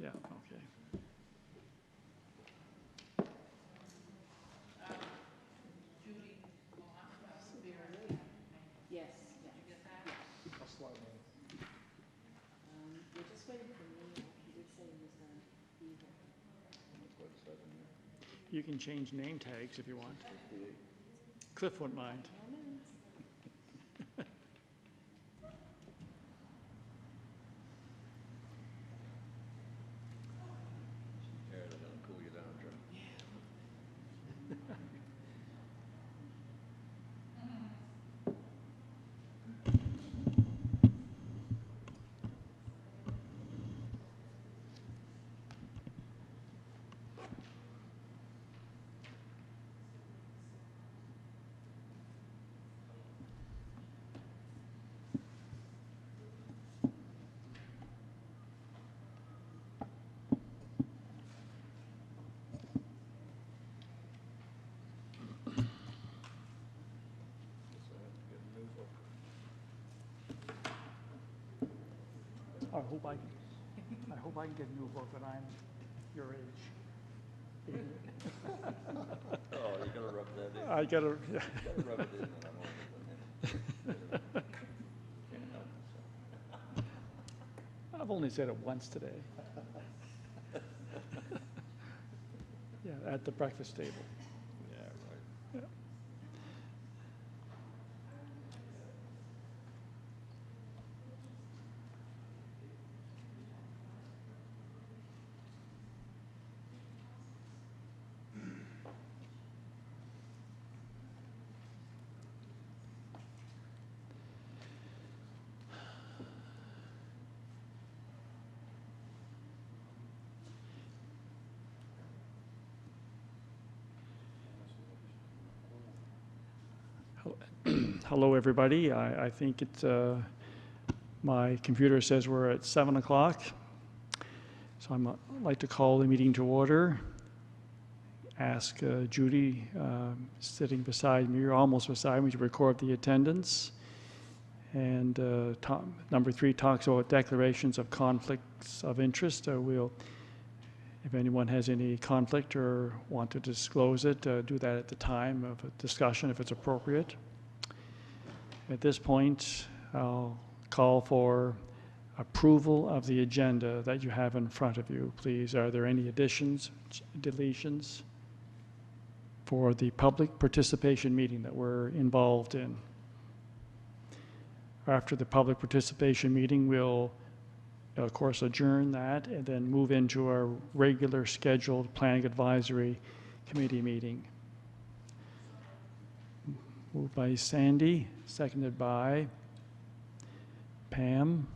Yeah, okay. Yes, yeah. Did you get that? Yeah. I'll slide in. We're just waiting for Neil. He did say he was gonna be here. You can change name tags if you want. Cliff won't mind. Yeah, they're gonna cool you down, Joe. I hope I can get a new book when I'm your age. Oh, you're gonna rub that in. I gotta, yeah. You gotta rub it in and I'm older than him. Can't help myself. I've only said it once today. Yeah, at the breakfast table. Yeah, right. Yeah. Hello, everybody. I think it's, my computer says we're at 7 o'clock. So I'd like to call the meeting to order. Ask Judy, sitting beside me, or almost beside me, to record the attendance. And number 3 talks about declarations of conflicts of interest. If anyone has any conflict or want to disclose it, do that at the time of a discussion if it's appropriate. At this point, I'll call for approval of the agenda that you have in front of you. Please, are there any additions, deletions for the public participation meeting that we're involved in? After the public participation meeting, we'll, of course, adjourn that and then move into our regular scheduled planning advisory committee meeting. Moved by Sandy, seconded by Pam.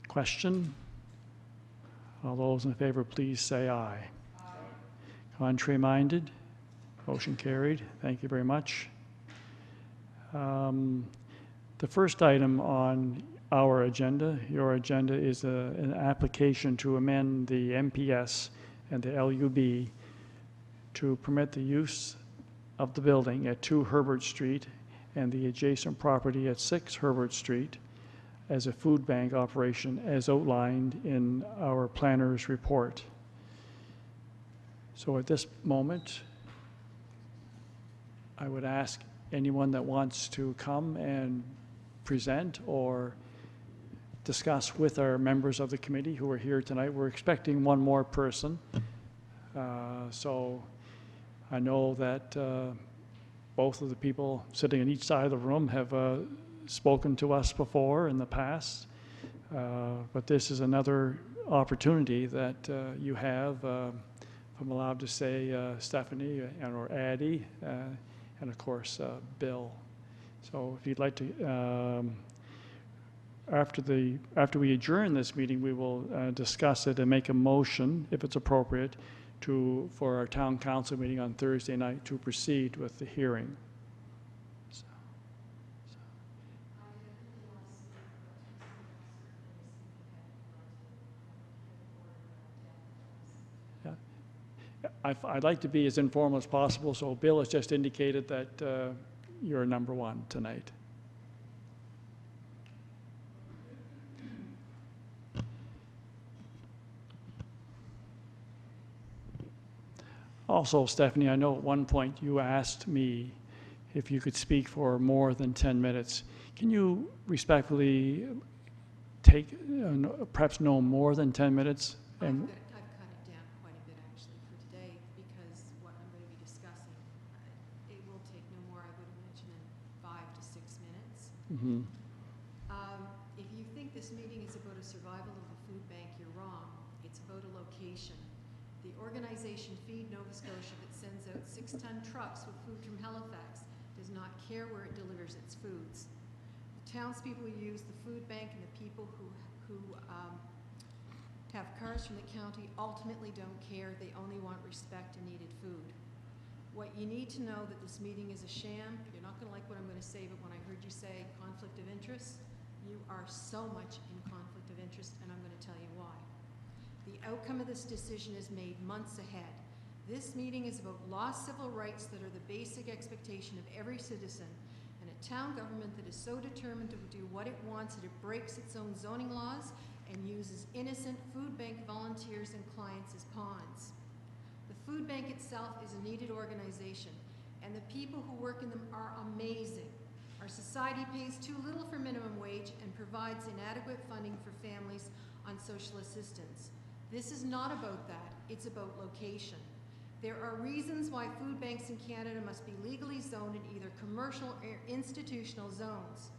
Question? All those in favor, please say aye. Aye. Contrary minded? Motion carried. Thank you very much. The first item on our agenda, your agenda, is an application to amend the MPS and the LUB to permit the use of the building at 2 Herbert Street and the adjacent property at 6 Herbert Street as a food bank operation as outlined in our planner's report. So at this moment, I would ask anyone that wants to come and present or discuss with our members of the committee who are here tonight. We're expecting one more person. So I know that both of the people sitting on each side of the room have spoken to us before in the past, but this is another opportunity that you have. If I'm allowed to say, Stephanie or Addie, and of course Bill. So if you'd like to, after we adjourn this meeting, we will discuss it and make a motion, if it's appropriate, for our town council meeting on Thursday night to proceed with the hearing. I'd like to be as informal as possible, so Bill has just indicated that you're number 1 tonight. Also, Stephanie, I know at one point you asked me if you could speak for more than 10 minutes. Can you respectfully take, perhaps no more than 10 minutes? And I've cut it down quite a bit actually for today because what I'm going to be discussing, it will take no more, I would imagine, than 5 to 6 minutes. mhm. If you think this meeting is about a survival of a food bank, you're wrong. It's about a location. The organization Feed Nova Scotia that sends out 6-ton trucks with food from Halifax does not care where it delivers its foods. The townspeople who use the food bank and the people who have cars from the county ultimately don't care. They only want respect and needed food. What you need to know that this meeting is a sham. You're not going to like what I'm going to say, but when I heard you say conflict of interest, you are so much in conflict of interest, and I'm going to tell you why. The outcome of this decision is made months ahead. This meeting is about lost civil rights that are the basic expectation of every citizen, and a town government that is so determined to do what it wants that it breaks its own zoning laws and uses innocent food bank volunteers and clients as pawns. The food bank itself is a needed organization, and the people who work in them are amazing. Our society pays too little for minimum wage and provides inadequate funding for families on social assistance. This is not about that, it's about location. There are reasons why food banks in Canada must be legally zoned in either commercial or institutional zones.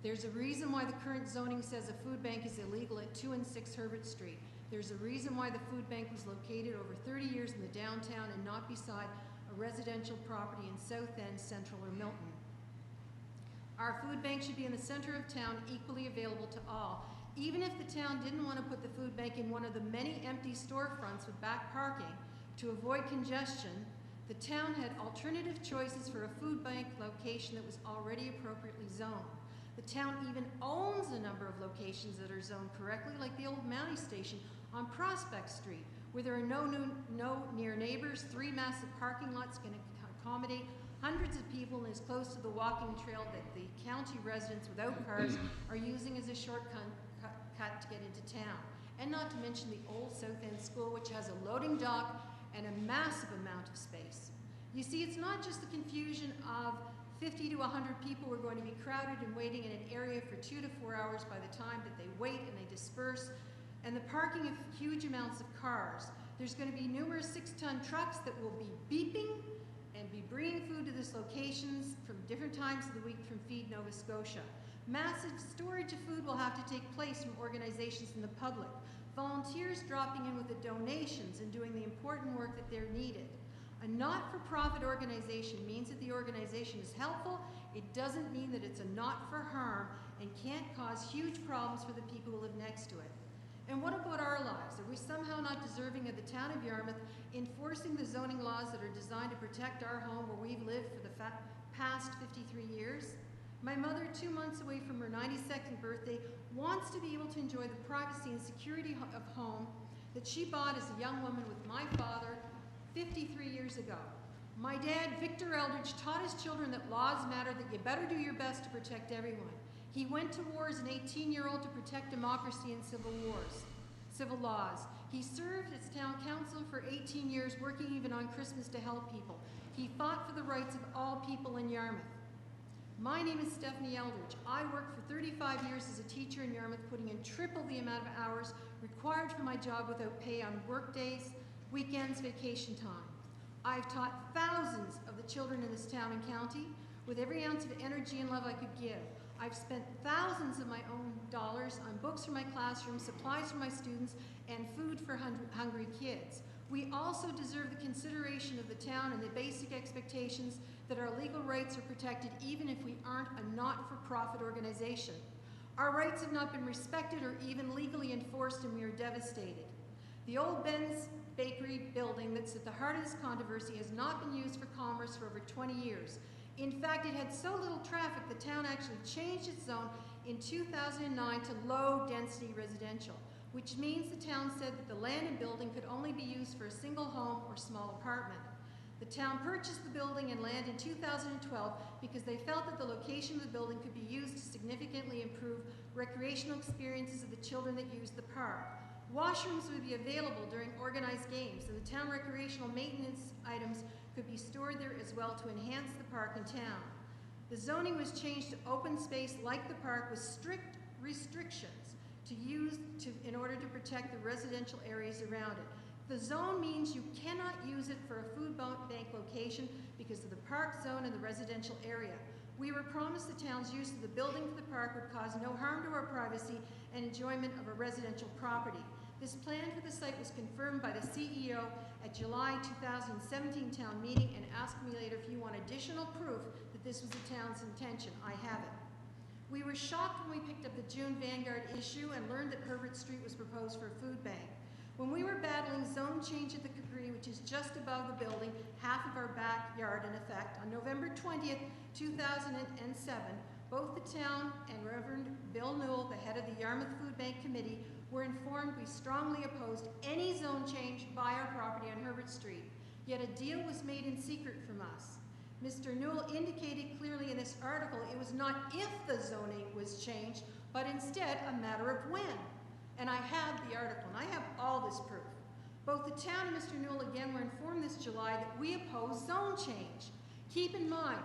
There's a reason why the current zoning says a food bank is illegal at 2 and 6 Herbert Street. There's a reason why the food bank was located over 30 years in the downtown and not beside a residential property in South End, Central, or Milton. Our food bank should be in the center of town, equally available to all. Even if the town didn't want to put the food bank in one of the many empty storefronts with back parking to avoid congestion, the town had alternative choices for a food bank location that was already appropriately zoned. The town even owns a number of locations that are zoned correctly, like the old Mountie station on Prospect Street, where there are no near neighbors, 3 massive parking lots can accommodate hundreds of people and is close to the walking trail that the county residents without cars are using as a shortcut to get into town. And not to mention the old South End School, which has a loading dock and a massive amount of space. You see, it's not just the confusion of 50 to 100 people who are going to be crowded and waiting in an area for 2 to 4 hours by the time that they wait and they disperse, and the parking of huge amounts of cars. There's going to be numerous 6-ton trucks that will be beeping and be bringing food to these locations from different times of the week from Feed Nova Scotia. Massive storage of food will have to take place from organizations and the public. Volunteers dropping in with the donations and doing the important work that they're needed. A not-for-profit organization means that the organization is helpful. It doesn't mean that it's a not-for-harm and can't cause huge problems for the people who live next to it. And what about our lives? Are we somehow not deserving of the town of Yarmouth enforcing the zoning laws that are designed to protect our home where we've lived for the past 53 years? My mother, 2 months away from her 92nd birthday, wants to be able to enjoy the privacy and security of home that she bought as a young woman with my father 53 years ago. My dad, Victor Eldridge, taught his children that laws matter, that you better do your best to protect everyone. He went to war as an 18-year-old to protect democracy and civil laws. He served as town council for 18 years, working even on Christmas to help people. He fought for the rights of all people in Yarmouth. My name is Stephanie Eldridge. I worked for 35 years as a teacher in Yarmouth, putting in triple the amount of hours required for my job without pay on work days, weekends, vacation time. I've taught thousands of the children in this town and county with every ounce of energy and love I could give. I've spent thousands of my own dollars on books for my classroom, supplies for my students, and food for hungry kids. We also deserve the consideration of the town and the basic expectations that our legal rights are protected even if we aren't a not-for-profit organization. Our rights have not been respected or even legally enforced, and we are devastated. The old Ben's Bakery building that's at the heart of this controversy has not been used for commerce for over 20 years. In fact, it had so little traffic, the town actually changed its zone in 2009 to low-density residential, which means the town said that the land and building could only be used for a single home or small apartment. The town purchased the building and land in 2012 because they felt that the location of the building could be used to significantly improve recreational experiences of the children that used the park. Washrooms would be available during organized games, and the town recreational maintenance items could be stored there as well to enhance the park and town. The zoning was changed to open space like the park with strict restrictions in order to protect the residential areas around it. The zone means you cannot use it for a food bank location because of the park zone and the residential area. We were promised the town's use of the building for the park would cause no harm to our privacy and enjoyment of a residential property. This plan for the site was confirmed by the CEO at July 2017 town meeting and asked me later if you want additional proof that this was the town's intention. I have it. We were shocked when we picked up the June Vanguard issue and learned that Herbert Street was proposed for a food bank. When we were battling zone change at the Capri, which is just above the building, half of our backyard in effect, on November 20th, 2007, both the town and Reverend Bill Newell, the head of the Yarmouth Food Bank Committee, were informed we strongly opposed any zone change by our property on Herbert Street. Yet a deal was made in secret from us. Mr. Newell indicated clearly in this article it was not if the zoning was changed, but instead a matter of when. And I have the article, and I have all this proof. Both the town and Mr. Newell again were informed this July that we oppose zone change. Keep in mind,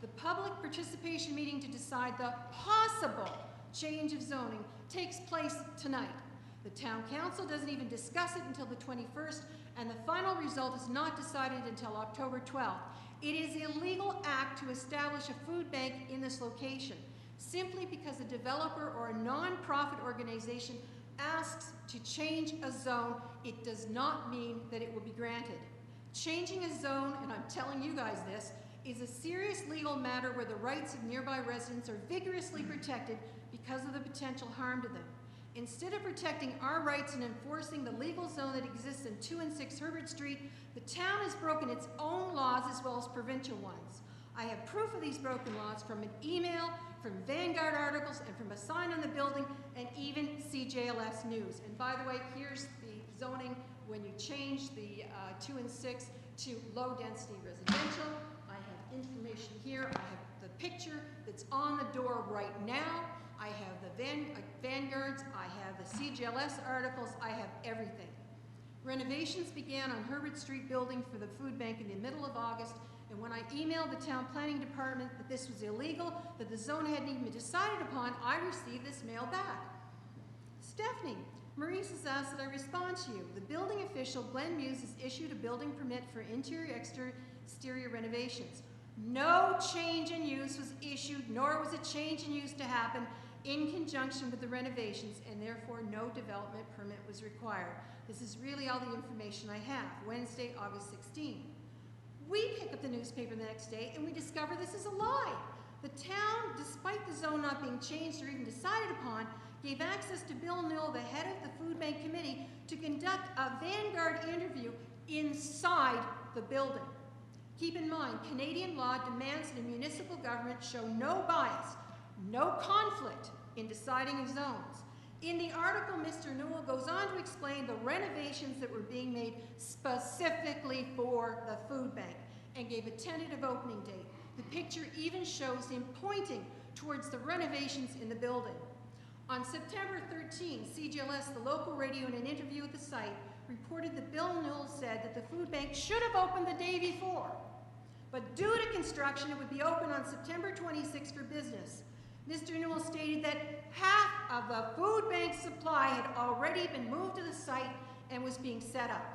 the public participation meeting to decide the possible change of zoning takes place tonight. The town council doesn't even discuss it until the 21st, and the final result is not decided until October 12th. It is an illegal act to establish a food bank in this location. Simply because a developer or a non-profit organization asks to change a zone, it does not mean that it will be granted. Changing a zone, and I'm telling you guys this, is a serious legal matter where the rights of nearby residents are vigorously protected because of the potential harm to them. Instead of protecting our rights and enforcing the legal zone that exists in 2 and 6 Herbert Street, the town has broken its own laws as well as provincial ones. I have proof of these broken laws from an email, from Vanguard articles, and from a sign on the building, and even CJLS News. And by the way, here's the zoning when you change the 2 and 6 to low-density residential. I have information here. I have the picture that's on the door right now. I have the Vanguards, I have the CJLS articles, I have everything. Renovations began on Herbert Street building for the food bank in the middle of August, and when I emailed the town planning department that this was illegal, that the zone hadn't even been decided upon, I received this mail back. Stephanie, Maurice has asked that I respond to you. The building official, Glenn Muse, has issued a building permit for exterior renovations. No change in use was issued, nor was a change in use to happen in conjunction with the renovations, and therefore no development permit was required. This is really all the information I have. Wednesday, August 16. We pick up the newspaper the next day and we discover this is a lie. The town, despite the zone not being changed or even decided upon, gave access to Bill Newell, the head of the Food Bank Committee, to conduct a Vanguard interview inside the building. Keep in mind, Canadian law demands that a municipal government show no bias, no conflict in deciding of zones. In the article, Mr. Newell goes on to explain the renovations that were being made specifically for the food bank and gave a tentative opening date. The picture even shows him pointing towards the renovations in the building. On September 13, CJLS, the local radio, in an interview at the site, reported that Bill Newell said that the food bank should have opened the day before, but due to construction, it would be open on September 26 for business. Mr. Newell stated that half of the food bank supply had already been moved to the site and was being set up.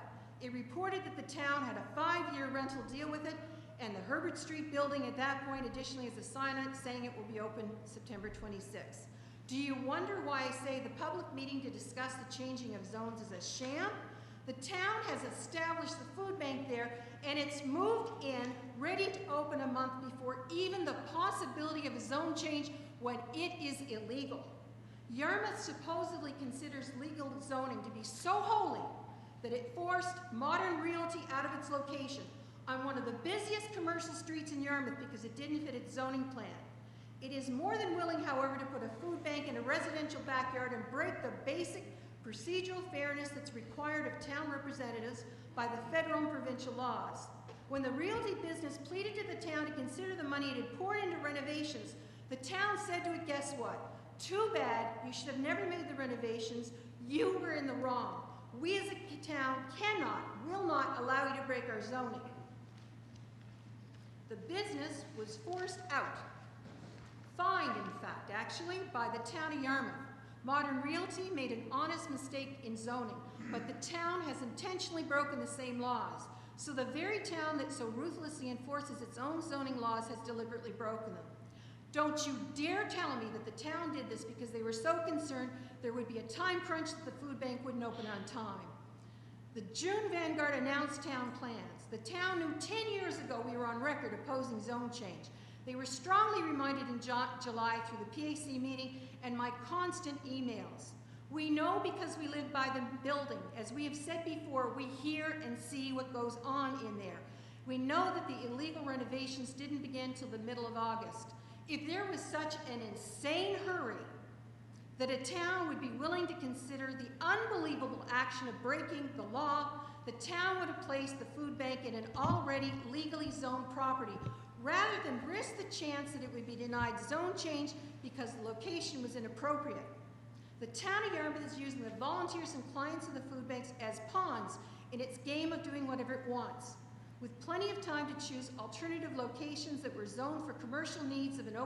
It reported that the town had a 5-year rental deal with it, and the Herbert Street building at that point additionally has a sign on it saying it will be open September 26. Do you wonder why I say the public meeting to discuss the changing of zones is a sham? The town has established the food bank there, and it's moved in, ready to open a month before even the possibility of a zone change when it is illegal. Yarmouth supposedly considers legal zoning to be so holy that it forced modern Realty out of its location on one of the busiest commercial streets in Yarmouth because it didn't fit its zoning plan. It is more than willing, however, to put a food bank in a residential backyard and break the basic procedural fairness that's required of town representatives by the federal and provincial laws. When the Realty business pleaded to the town to consider the money it had poured into renovations, the town said to it, guess what? Too bad, you should have never made the renovations. You were in the wrong. We as a town will not allow you to break our zoning. The business was forced out. Fined, in fact, actually, by the town of Yarmouth. Modern Realty made an honest mistake in zoning, but the town has intentionally broken the same laws. So the very town that so ruthlessly enforces its own zoning laws has deliberately broken them. Don't you dare tell me that the town did this because they were so concerned there would be a time crunch that the food bank wouldn't open on time. The June Vanguard announced town plans. The town knew 10 years ago we were on record opposing zone change. They were strongly reminded in July through the PAC meeting and my constant emails. We know because we live by the building. As we have said before, we hear and see what goes on in there. We know that the illegal renovations didn't begin till the middle of August. If there was such an insane hurry that a town would be willing to consider the unbelievable action of breaking the law, the town would have placed the food bank in an already legally zoned property, rather than risk the chance that it would be denied zone change because the location was inappropriate. The town of Yarmouth is using the volunteers and clients of the food banks as pawns in its game of doing whatever it wants. With plenty of time to choose alternative locations that were zoned for commercial needs of an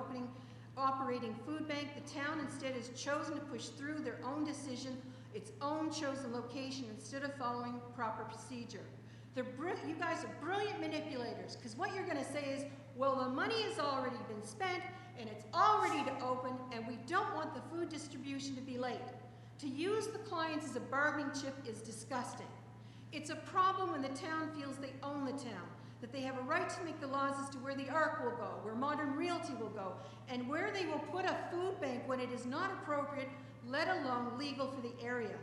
operating food bank, the town instead has chosen to push through their own decision, its own chosen location, instead of following proper procedure. You guys are brilliant manipulators, because what you're going to say is, well, the money has already been spent, and it's all ready to open, and we don't want the food distribution to be late. To use the clients as a bargaining chip is disgusting. It's a problem when the town feels they own the town, that they have a right to make the laws as to where the ARC will go, where Modern Realty will go, and where they will put a food bank when it is not appropriate, let alone legal for the area.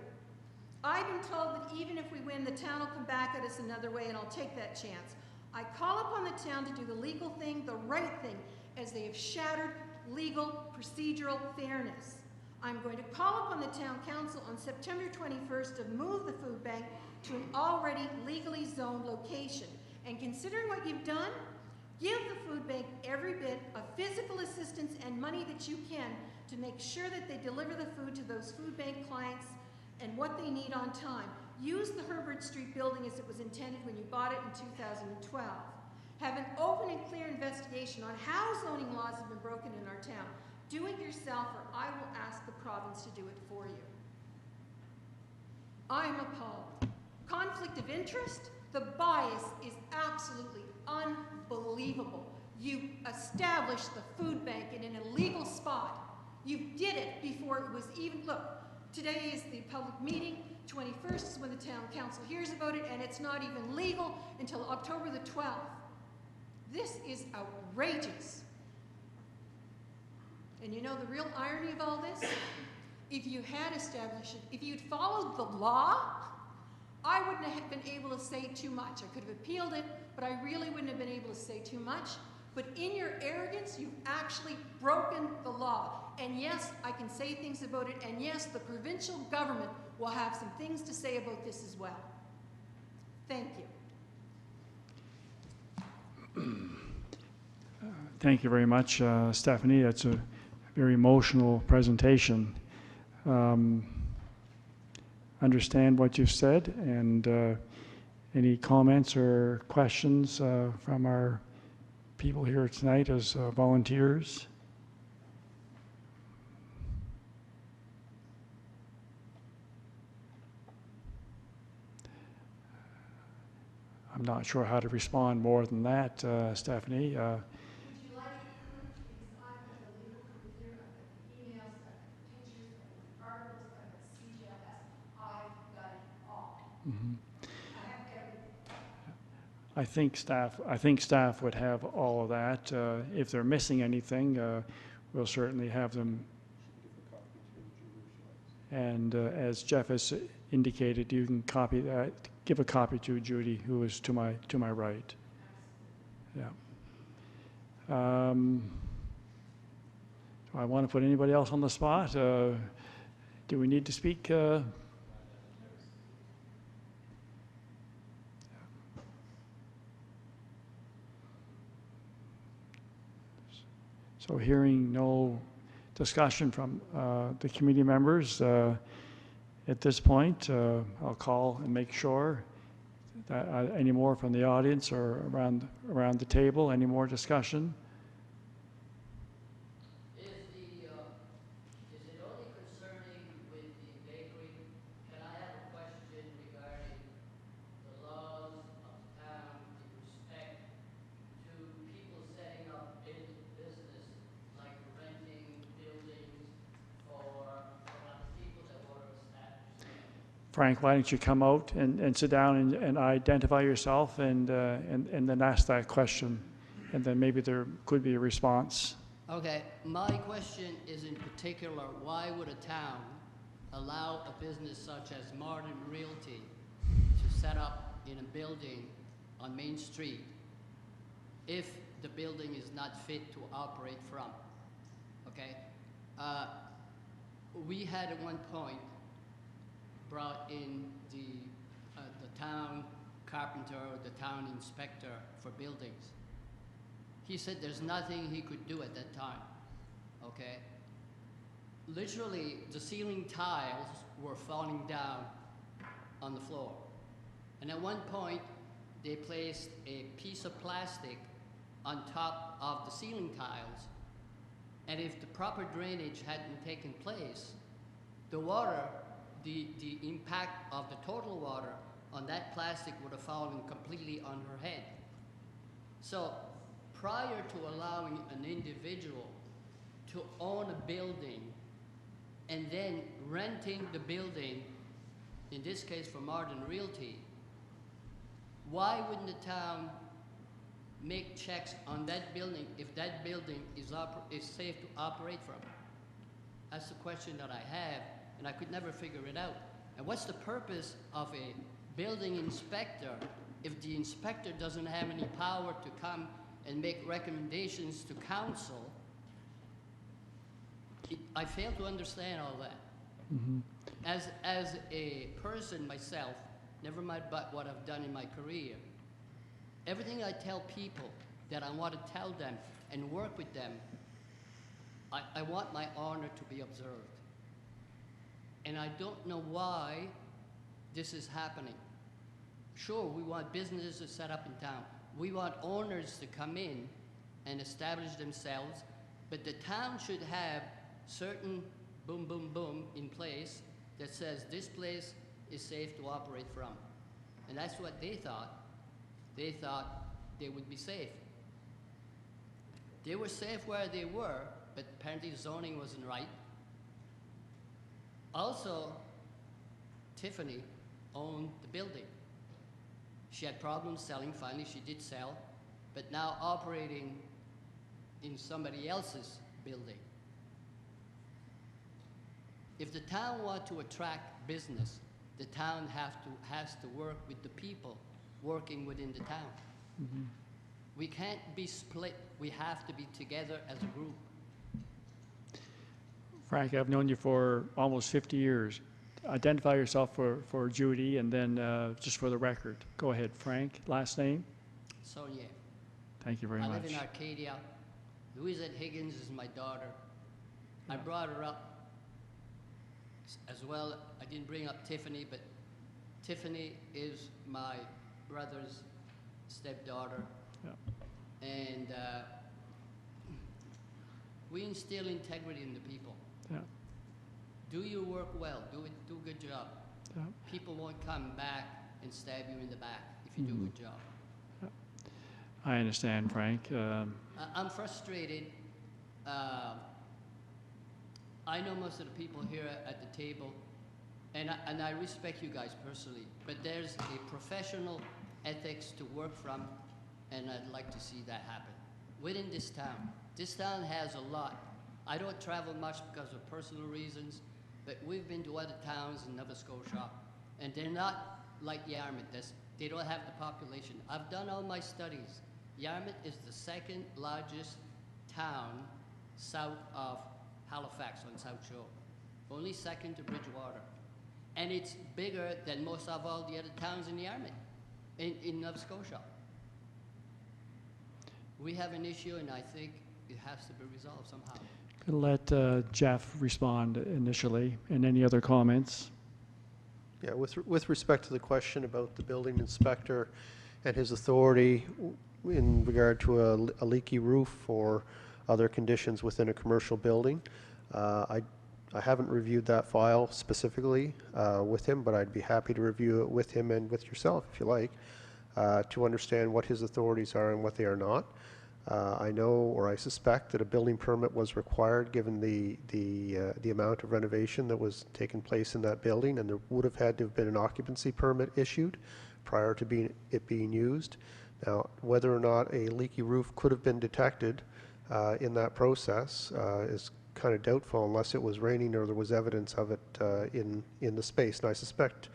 I've been told that even if we win, the town will come back at us another way, and I'll take that chance. I call upon the town to do the legal thing, the right thing, as they have shattered legal procedural fairness. I'm going to call upon the town council on September 21st to move the food bank to an already legally zoned location. And considering what you've done, give the food bank every bit of physical assistance and money that you can to make sure that they deliver the food to those food bank clients and what they need on time. Use the Herbert Street building as it was intended when you bought it in 2012. Have an open and clear investigation on how zoning laws have been broken in our town. Do it yourself, or I will ask the province to do it for you. I am appalled. Conflict of interest? The bias is absolutely unbelievable. You established the food bank in an illegal spot. You did it before it was even, look, today is the public meeting, 21st is when the town council hears about it, and it's not even legal until October the 12th. This is outrageous. And you know the real irony of all this? If you had established it, if you'd followed the law, I wouldn't have been able to say too much. I could have appealed it, but I really wouldn't have been able to say too much. But in your arrogance, you've actually broken the law. And yes, I can say things about it, and yes, the provincial government will have some things to say about this as well. Thank you. Thank you very much, Stephanie. That's a very emotional presentation. Understand what you've said, and any comments or questions from our people here tonight as volunteers? I'm not sure how to respond more than that, Stephanie. Would you like it proof? Because I've got the legal proof here, I've got the emails, I've got the pictures, I've got the articles, I've got CGLS, I've got it all. Mhm. I have everything. I think staff would have all of that. If they're missing anything, we'll certainly have them. And as Jeff has indicated, you can copy that, give a copy to Judy, who is to my right. Yeah. Do I want to put anybody else on the spot? Do we need to speak? So hearing no discussion from the committee members. At this point, I'll call and make sure that any more from the audience or around the table, any more discussion? Is it only concerning with the bakery? Can I have a question regarding the laws of the town in respect to people setting up business, like renting buildings for other people that want to establish? Frank, why don't you come out and sit down and identify yourself and then ask that question, and then maybe there could be a response. Okay, my question is in particular, why would a town allow a business such as Martin Realty to set up in a building on Main Street if the building is not fit to operate from? Okay, we had at one point brought in the town carpenter or the town inspector for buildings. He said there's nothing he could do at that time, okay? Literally, the ceiling tiles were falling down on the floor. And at one point, they placed a piece of plastic on top of the ceiling tiles. And if the proper drainage hadn't taken place, the water, the impact of the total water on that plastic would have fallen completely on her head. So prior to allowing an individual to own a building and then renting the building, in this case for Martin Realty, why wouldn't the town make checks on that building if that building is safe to operate from? That's the question that I have, and I could never figure it out. And what's the purpose of a building inspector if the inspector doesn't have any power to come and make recommendations to council? I fail to understand all that. Mm-hmm. As a person myself, never mind but what I've done in my career, everything I tell people that I want to tell them and work with them, I want my honor to be observed. And I don't know why this is happening. Sure, we want businesses to set up in town. We want owners to come in and establish themselves, but the town should have certain boom, boom, boom in place that says this place is safe to operate from. And that's what they thought. They thought they would be safe. They were safe where they were, but apparently zoning wasn't right. Also, Tiffany owned the building. She had problems selling. Finally, she did sell, but now operating in somebody else's building. If the town wants to attract business, the town has to work with the people working within the town. Mm-hmm. We can't be split. We have to be together as a group. Frank, I've known you for almost 50 years. Identify yourself for Judy, and then just for the record. Go ahead, Frank. Last name? Sonia. Thank you very I much. live in Arcadia. Louisa Higgins is my daughter. I brought her up as well. I didn't bring up Tiffany, but Tiffany is my brother's stepdaughter. Yeah. And we instill integrity in the people. Yeah. Do your work well. Do a good job. Yeah. People won't come back and stab you in the back if you do a good job. I understand, Frank. I'm frustrated. I know most of the people here at the table, and I respect you guys personally, but there's a professional ethics to work from, and I'd like to see that happen within this town. This town has a lot. I don't travel much because of personal reasons, but we've been to other towns in Nova Scotia, and they're not like Yarmouth. They don't have the population. I've done all my studies. Yarmouth is the second largest town south of Halifax on South Shore, only second to Bridgewater. And it's bigger than most of all the other towns in Yarmouth, in Nova Scotia. We have an issue, and I think it has to be resolved somehow. Let Jeff respond initially, and any other comments? Yeah, with respect to the question about the building inspector and his authority in regard to a leaky roof or other conditions within a commercial building, I haven't reviewed that file specifically with him, but I'd be happy to review it with him and with yourself, if you like, to understand what his authorities are and what they are not. I know, or I suspect, that a building permit was required given the amount of renovation that was taking place in that building, and there would have had to have been an occupancy permit issued prior to it being used. Now, whether or not a leaky roof could have been detected in that process is kind of doubtful unless it was raining or there was evidence of it in the space. And I suspect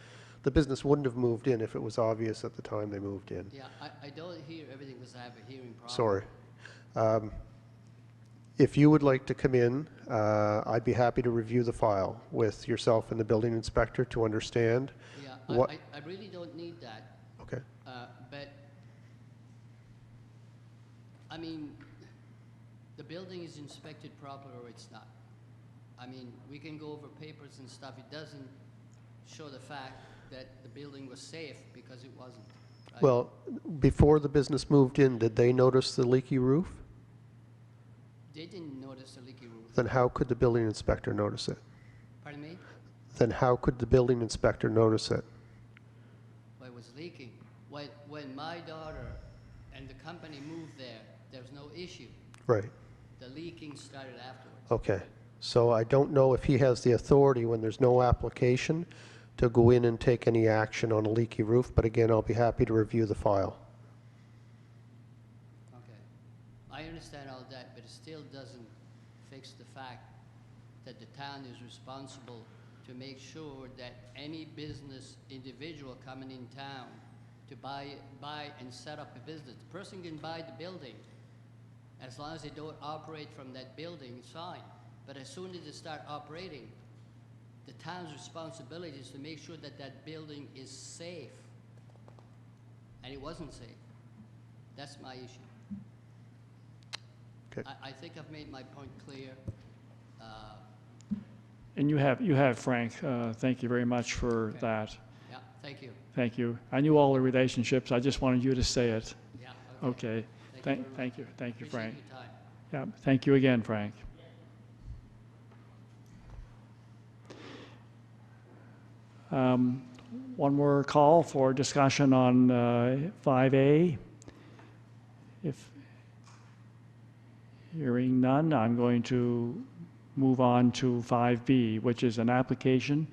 the business wouldn't have moved in if it was obvious at the time they moved in. Yeah, I don't hear everything because I have a hearing problem. Sorry. If you would like to come in, I'd be happy to review the file with yourself and the building inspector to understand. Yeah, What- I really don't need that. Okay. But, I mean, the building is inspected properly or it's not. I mean, we can go over papers and stuff. It doesn't show the fact that the building was safe because it wasn't. Right? Well, before the business moved in, did they notice the leaky roof? They didn't notice the leaky roof. Then how could the building inspector notice it? Pardon me? Then how could the building inspector notice it? Well, it was leaking. When my daughter and the company moved there, there was no issue. Right. The leaking started afterwards. Okay. So I don't know if he has the authority when there's no application to go in and take any action on a leaky roof, but again, I'll be happy to review the file. Okay. I understand all that, but it still doesn't fix the fact that the town is responsible to make sure that any business individual coming in town to buy and set up a business, the person can buy the building. As long as they don't operate from that building, it's fine. But as soon as they start operating, the town's responsibility is to make sure that that building is safe. And it wasn't safe. That's my issue. Okay. I think I've made my point clear. And you have, Frank. Thank you very much for Okay. that. Yeah, thank you. Thank you. I knew all the relationships. I just wanted you to say it. Yeah, Okay. very Thank you. much. Thank you, Appreciate Frank. your time. Yeah. Thank you again, Frank. One more call for discussion on 5A. If hearing none, I'm going to move on to 5B, which is an application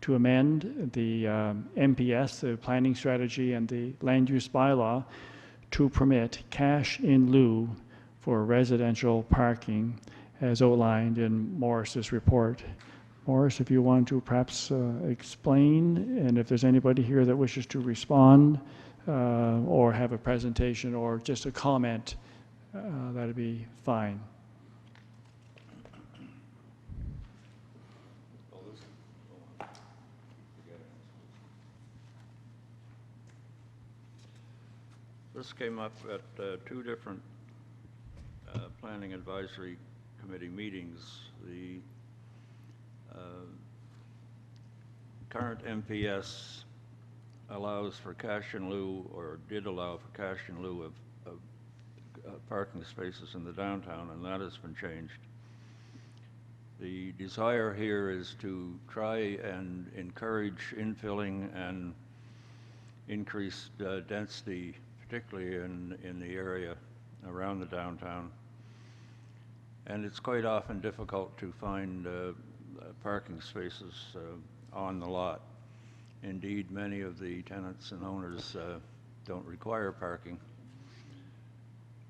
to amend the MPS, the planning strategy, and the land use bylaw to permit cash in lieu for residential parking as outlined in Morris's report. Morris, if you want to perhaps explain, and if there's anybody here that wishes to respond or have a presentation or just a comment, that'd be fine. This came up at two different Planning Advisory Committee meetings. The current MPS allows for cash in lieu, or did allow for cash in lieu of parking spaces in the downtown, and that has been changed. The desire here is to try and encourage infilling and increased density, particularly in the area around the downtown. And it's quite often difficult to find parking spaces on the lot. Indeed, many of the tenants and owners don't require parking.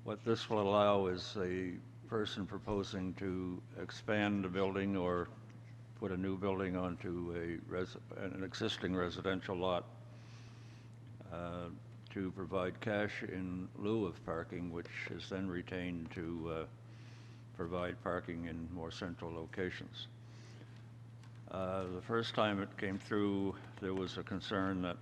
What this will allow is a person proposing to expand the building or put a new building onto an existing residential lot to provide cash in lieu of parking, which is then retained to provide parking in more central locations. The first time it came through, there was a concern that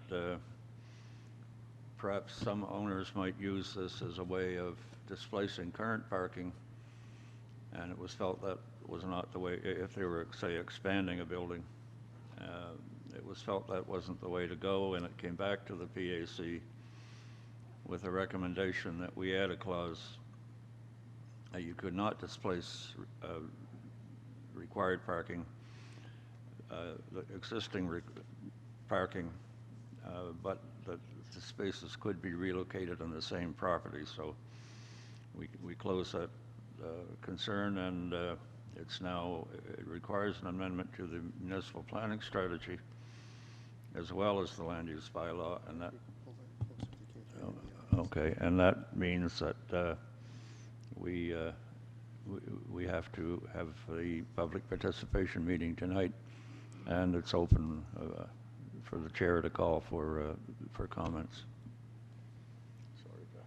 perhaps some owners might use this as a way of displacing current parking and it was felt that was not the way, if they were, say, expanding a building, it was felt that wasn't the way to go, and it came back to the PAC with a recommendation that we add a clause that you could not displace required parking, the existing parking, but that the spaces could be relocated on the same property. So we close that concern, and it's now, it requires an amendment to the municipal planning strategy as well as the land use bylaw, and that, okay, and that means that we have to have the public participation meeting tonight, and it's open for the chair to call for comments. Sorry, Beth.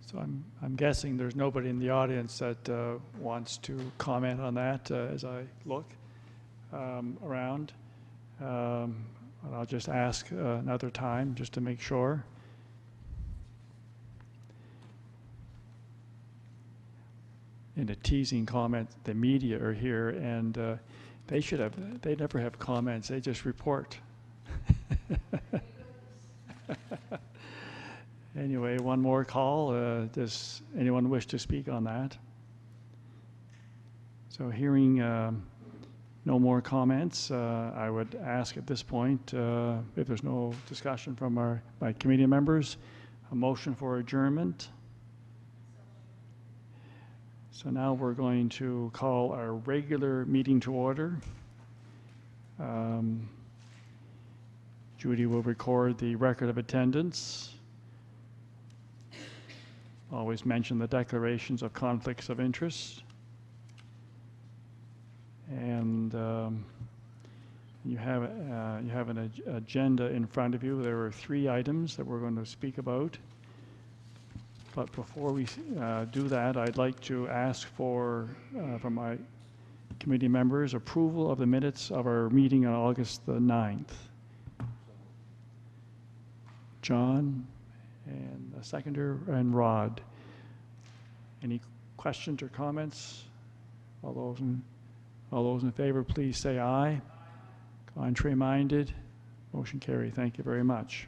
So I'm guessing there's nobody in the audience that wants to comment on that as I look around. And I'll just ask another time just to make sure. In a teasing comment, the media are here, and they never have comments, they just report. Anyway, one more call. Does anyone wish to speak on that? So hearing no more comments, I would ask at this point, if there's no discussion from my committee members, a motion for adjournment. So now we're going to call our regular meeting to order. Judy will record the record of attendance. Always mention the declarations of conflicts of interest. And you have an agenda in front of you. There are 3 items that we're going to speak about. But before we do that, I'd like to ask for, from my committee members, approval of the minutes of our meeting on August the 9th. John, and the seconder, and Rod. Any questions or comments? All those in favor, please say aye. Contrary minded, motion carried. Thank you very much.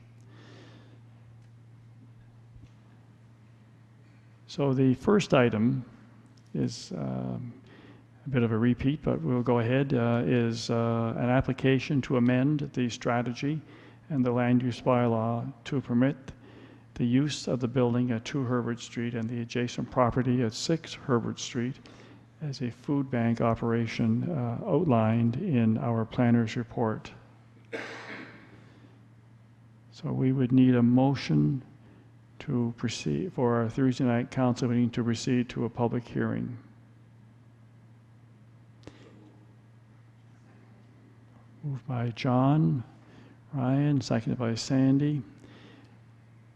So the first item is a bit of a repeat, but we'll go ahead, is an application to amend the strategy and the land use bylaw to permit the use of the building at 2 Herbert Street and the adjacent property at 6 Herbert Street as a food bank operation outlined in our planner's report. So we would need a motion to proceed for our Thursday night council meeting to proceed to a public hearing. Moved by John, Ryan, seconded by Sandy.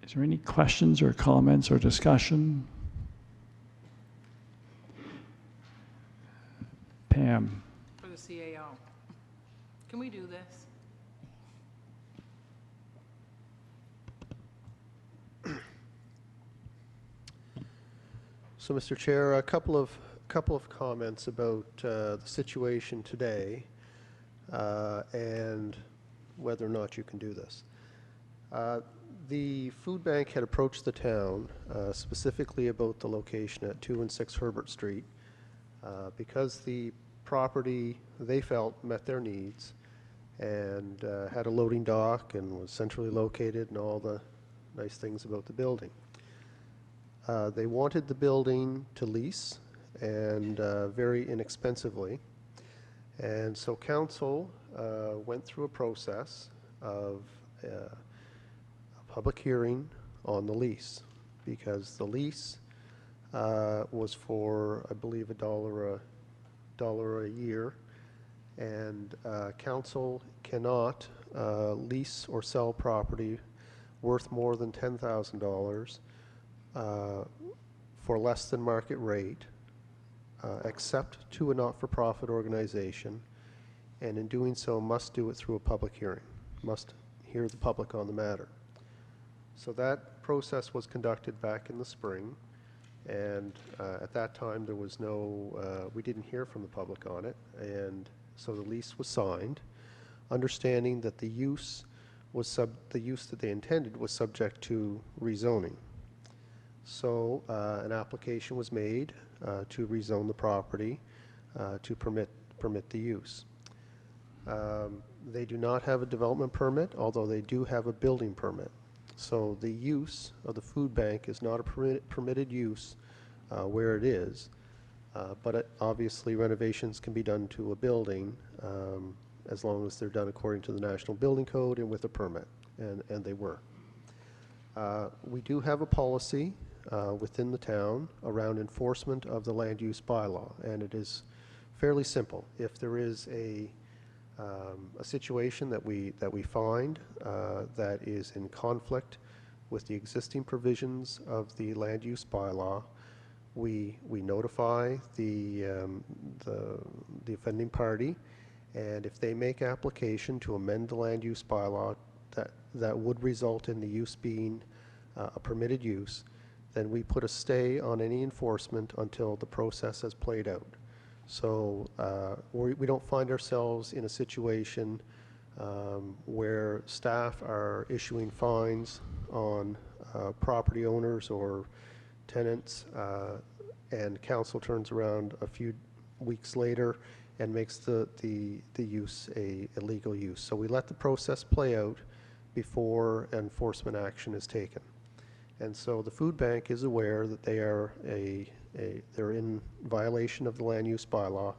Is there any questions or comments or discussion? Pam. For the CAO. Can we do this? So, Mr. Chair, a couple of comments about the situation today and whether or not you can do this. The food bank had approached the town specifically about the location at 2 and 6 Herbert Street because the property, they felt, met their needs and had a loading dock and was centrally located and all the nice things about the building. They wanted the building to lease and very inexpensively. And so council went through a process of a public hearing on the lease because the lease was for, I believe, $1 a year, and council cannot lease or sell property worth more than $10,000 for less than market rate, except to a not-for-profit organization, and in doing so must do it through a public hearing, must hear the public on the matter. So that process was conducted back in the spring, and at that time there was no, we didn't hear from the public on it, and so the lease was signed, understanding that the use the use that they intended was subject to rezoning. So an application was made to rezone the property to permit the use. They do not have a development permit, although they do have a building permit. So the use of the food bank is not a permitted use where it is, but obviously renovations can be done to a building as long as they're done according to the National Building Code and with a permit, and they were. We do have a policy within the town around enforcement of the land use bylaw, and it is fairly simple. If there is a situation that we find that is in conflict with the existing provisions of the land use bylaw, we notify the offending party, and if they make application to amend the land use bylaw that would result in the use being a permitted use, then we put a stay on any enforcement until the process has played out. So we don't find ourselves in a situation where staff are issuing fines on property owners or tenants, and council turns around a few weeks later and makes the use a legal use. So we let the process play out before enforcement action is taken. And so the food bank is aware that they are they're in violation of the land use bylaw,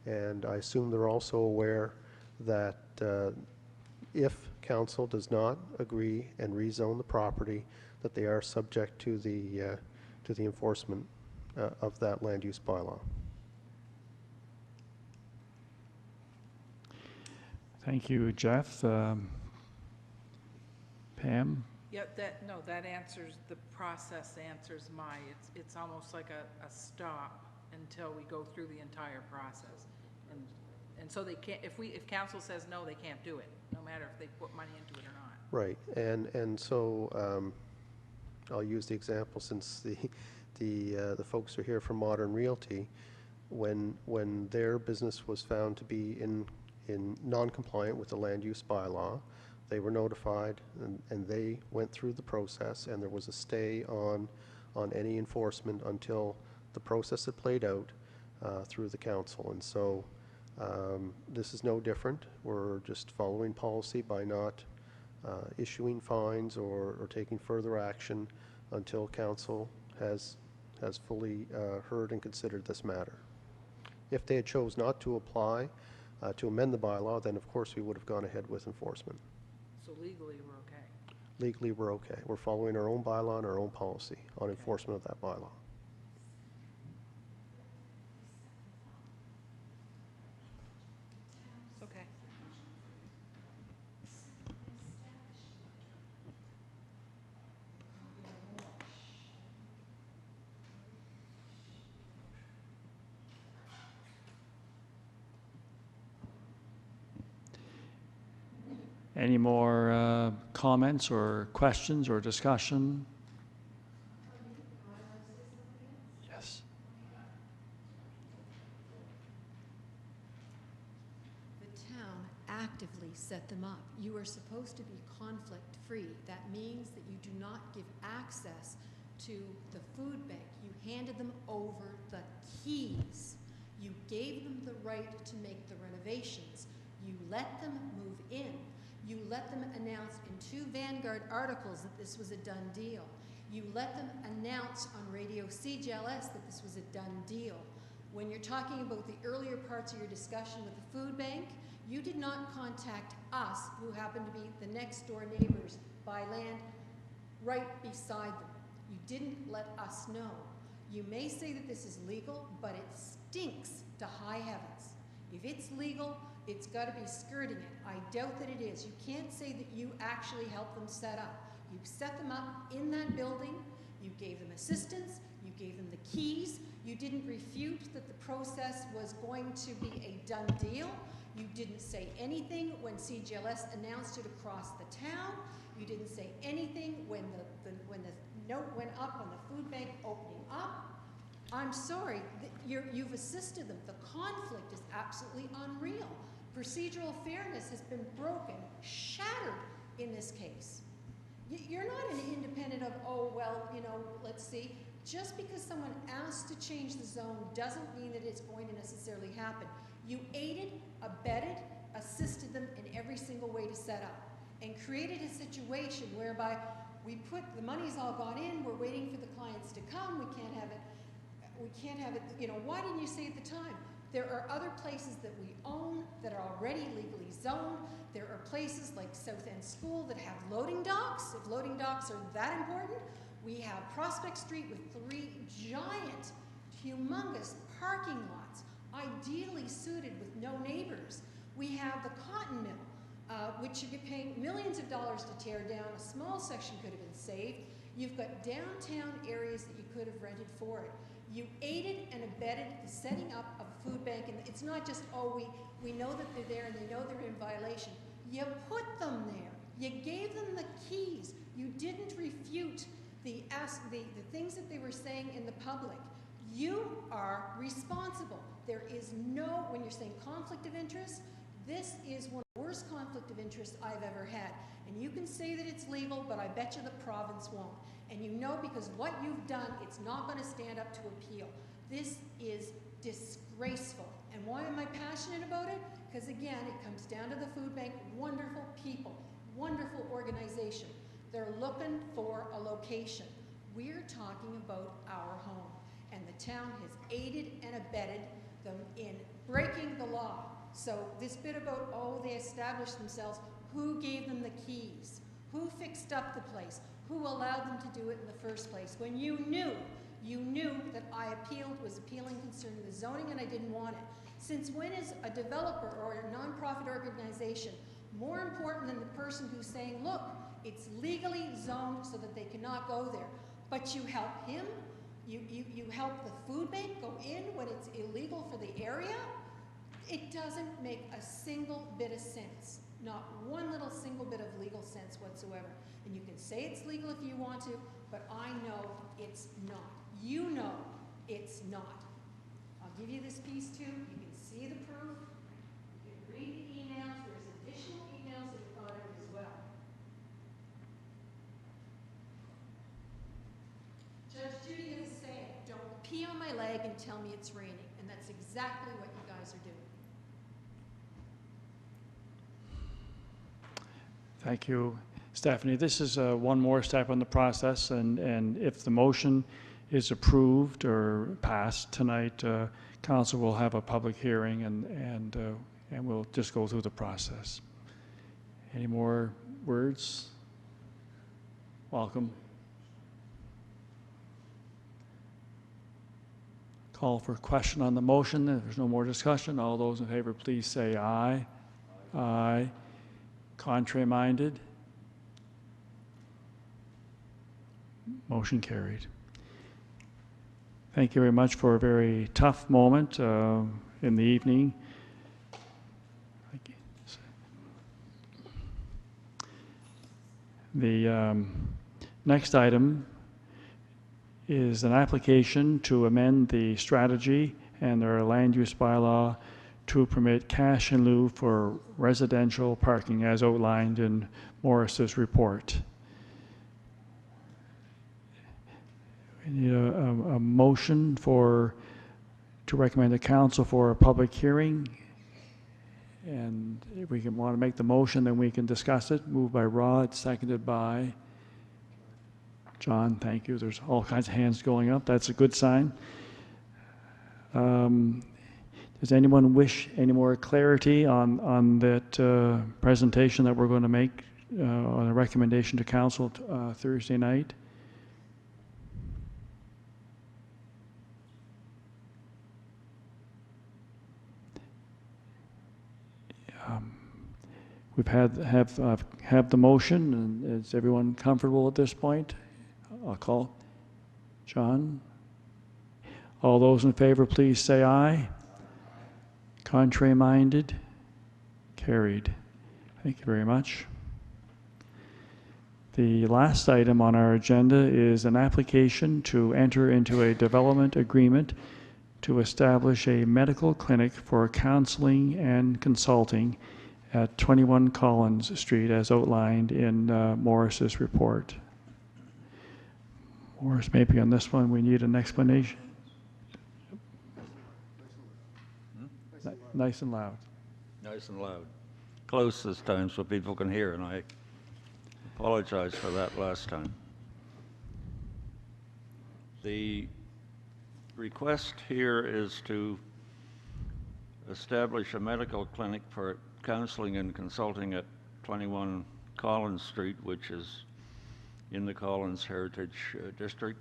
and I assume they're also aware that if council does not agree and rezone the property, that they are subject to the enforcement of that land use bylaw. Thank you, Jeff. Pam? Yep, that answers, the process answers my, it's almost like a stop until we go through the entire process. And so they can't, if council says no, they can't do it, no matter if they put money into it or not. Right, and so I'll use the example since the folks are here from Modern Realty. When their business was found to be in non-compliant with the land use bylaw, they were notified, and they went through the process, and there was a stay on any enforcement until the process had played out through the council. And so this is no different. We're just following policy by not issuing fines or taking further action until council has fully heard and considered this matter. If they had chose not to apply to amend the bylaw, then of course we would have gone ahead with enforcement. So legally, we're okay. Legally, we're okay. We're following our own bylaw and our own policy on enforcement of that bylaw. Okay. Any more comments or questions or discussion? Yes. The town actively set them up. You are supposed to be conflict-free. That means that you do not give access to the food bank. You handed them over the keys. You gave them the right to make the renovations. You let them move in. You let them announce in 2 Vanguard articles that this was a done deal. You let them announce on Radio CGLS that this was a done deal. When you're talking about the earlier parts of your discussion with the food bank, you did not contact us, who happen to be the next door neighbors by land right beside them. You didn't let us know. You may say that this is legal, but it stinks to high heavens. If it's legal, it's got to be skirting it. I doubt that it is. You can't say that you actually helped them set up. You set them up in that building, you gave them assistance, you gave them the keys, You didn't refute that the process was going to be a done deal. You didn't say anything when CGLS announced it across the town. You didn't say anything when the note went up on the food bank opening up. I'm sorry, you've assisted them. The conflict is absolutely unreal. Procedural fairness has been broken, shattered in this case. You're not an independent of, oh, well, you know, let's see. Just because someone asked to change the zone doesn't mean that it's going to necessarily happen. You aided, abetted, assisted them in every single way to set up, and created a situation whereby the money's all gone in, we're waiting for the clients to come, we can't have it, you know, why didn't you say at the time? There are other places that we own that are already legally zoned. There are places like South End School that have loading docks. If loading docks are that important, we have Prospect Street with 3 giant, humongous parking lots, ideally suited with no neighbors. We have the cotton mill, which you'd be paying millions of dollars to tear down. A small section could have been saved. You've got downtown areas that you could have rented for it. You aided and abetted the setting up of a food bank, and it's not just, oh, we know that they're there and they know they're in violation. You put them there. You gave them the keys. You didn't refute the things that they were saying in the public. You are responsible. There is no, when you're saying conflict of interest, this is one of the worst conflict of interest I've ever had. And you can say that it's legal, but I bet you the province won't. And you know, because what you've done, it's not going to stand up to appeal. This is disgraceful. And why am I passionate about it? Because again, it comes down to the food bank. Wonderful people, wonderful organization. They're looking for a location. We're talking about our home. And the town has aided and abetted them in breaking the law. So this bit about, oh, they established themselves, who gave them the keys? Who fixed up the place? Who allowed them to do it in the first place? When you knew that I was appealing concerning the zoning and I didn't want it. Since when is a developer or a nonprofit organization more important than the person who's saying, look, it's legally zoned so that they cannot go there? But you help him, you help the food bank go in when it's illegal for the area? It doesn't make a single bit of sense. Not one little single bit of legal sense whatsoever. And you can say it's legal if you want to, but I know it's not. You know it's not. I'll give you this piece too. You can see the proof. You can read the emails. There's additional emails that are got as well. Judge Judy has a saying, don't pee on my leg and tell me it's raining. And that's exactly what you guys are doing. Thank you, Stephanie. This is one more step in the process, and if the motion is approved or passed tonight, council will have a public hearing, and we'll just go through the process. Any more words? Welcome. Call for question on the motion. If there's no more discussion, all those in favor, please say aye. Aye. Contrary-minded? Motion carried. Thank you very much for a very tough moment in the evening. The next item is an application to amend the strategy and their land use bylaw to permit cash in lieu for residential parking as outlined in Morris's report. We need a motion to recommend the council for a public hearing. And if we want to make the motion, then we can discuss it. Moved by Rod, seconded by John. Thank you. There's all kinds of hands going up. That's a good sign. Does anyone wish any more clarity on that presentation that we're going to make on a recommendation to council Thursday night? We've have the motion, and is everyone comfortable at this point? I'll call John. All those in favor, please say aye. Contrary-minded? Carried. Thank you very much. The last item on our agenda is an application to enter into a development agreement to establish a medical clinic for counseling and consulting at 21 Collins Street as outlined in Morris's report. Morris, maybe on this one we need an explanation. Nice and loud. Nice and loud. Close this time so people can hear, and I apologize for that last time. The request here is to establish a medical clinic for counseling and consulting at 21 Collins Street, which is in the Collins Heritage District.